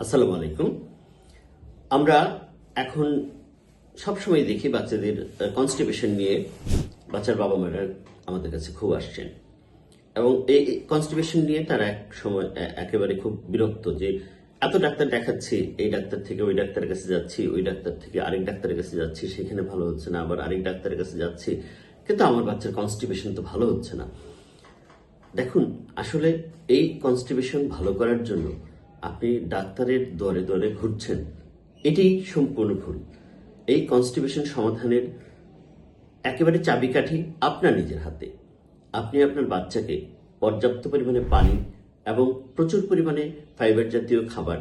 আসসালামু আলাইকুম। আমরা এখন সবসময় দেখি বাচ্চাদের কনস্টিপেশন নিয়ে বাচ্চার বাবা মারা আমাদের কাছে খুব আসছেন এবং এই কনস্টিপেশন নিয়ে তারা এক সময় একেবারে খুব বিরক্ত যে এত ডাক্তার দেখাচ্ছি, এই ডাক্তার থেকে ওই ডাক্তারের কাছে যাচ্ছি, ওই ডাক্তার থেকে আরেক ডাক্তারের কাছে যাচ্ছি, সেখানে ভালো হচ্ছে না, আবার আরেক ডাক্তারের কাছে যাচ্ছি, কিন্তু আমার বাচ্চার কনস্টিপেশন তো ভালো হচ্ছে না। দেখুন, আসলে এই কনস্টিপেশন ভালো করার জন্য আপনি ডাক্তারের দরে দরে ঘুরছেন, এটি সম্পূর্ণ ভুল। এই কনস্টিপেশন সমাধানের একেবারে চাবিকাঠি আপনার নিজের হাতে। আপনি আপনার বাচ্চাকে পর্যাপ্ত পরিমাণে পানি এবং প্রচুর পরিমাণে ফাইবার জাতীয় খাবার,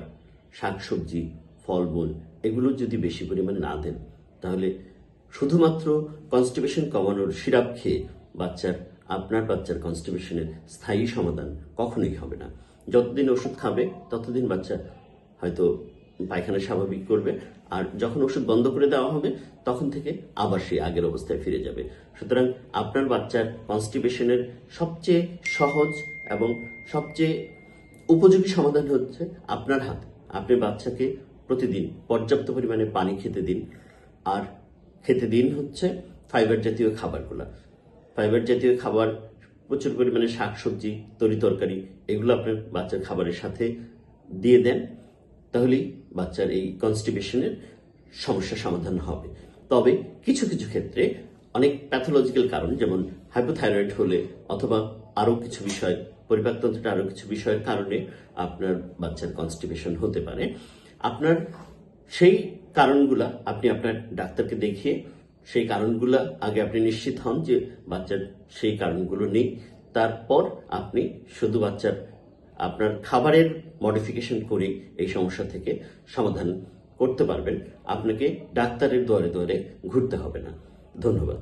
শাকসবজি, ফলমূল এগুলো যদি বেশি পরিমাণে না দেন, তাহলে শুধুমাত্র কনস্টিপেশন কমানোর সিরাপ খেয়ে আপনার বাচ্চার কনস্টিপেশনের স্থায়ী সমাধান কখনোই হবে না। যতদিন ওষুধ খাবে ততদিন বাচ্চা হয়তো পায়খানা স্বাভাবিক করবে, আর যখন ওষুধ বন্ধ করে দেওয়া হবে তখন থেকে আবার সেই আগের অবস্থায় ফিরে যাবে। সুতরাং আপনার বাচ্চার কনস্টিপেশনের সবচেয়ে সহজ এবং সবচেয়ে উপযোগী সমাধান হচ্ছে আপনার হাতে। আপনি বাচ্চাকে প্রতিদিন পর্যাপ্ত পরিমাণে পানি খেতে দিন, আর খেতে দিন হচ্ছে ফাইবার জাতীয় খাবারগুলো। ফাইবার জাতীয় খাবার, প্রচুর পরিমাণে শাকসবজি, তরিতরকারি এগুলো আপনার বাচ্চার খাবারের সাথে দিয়ে দেন, তাহলেই বাচ্চার এই কনস্টিপেশনের সমস্যা সমাধান হবে। তবে কিছু কিছু ক্ষেত্রে অনেক প্যাথোলজিক্যাল কারণ, যেমন হাইপোথাইরয়েড হলে অথবা আরও কিছু বিষয়, পরিপাকতন্ত্রটা আরও কিছু বিষয়ের কারণে আপনার বাচ্চার কনস্টিপেশন হতে পারে। আপনার সেই কারণগুলা আপনি আপনার ডাক্তারকে দেখিয়ে সেই কারণগুলা আগে আপনি নিশ্চিত হন যে বাচ্চার সেই কারণগুলো নেই। তারপর আপনি শুধু আপনার খাবারের মডিফিকেশন করে এই সমস্যা থেকে সমাধান করতে পারবেন। আপনাকে ডাক্তারের দুয়ারে দুয়ারে ঘুরতে হবে না। ধন্যবাদ।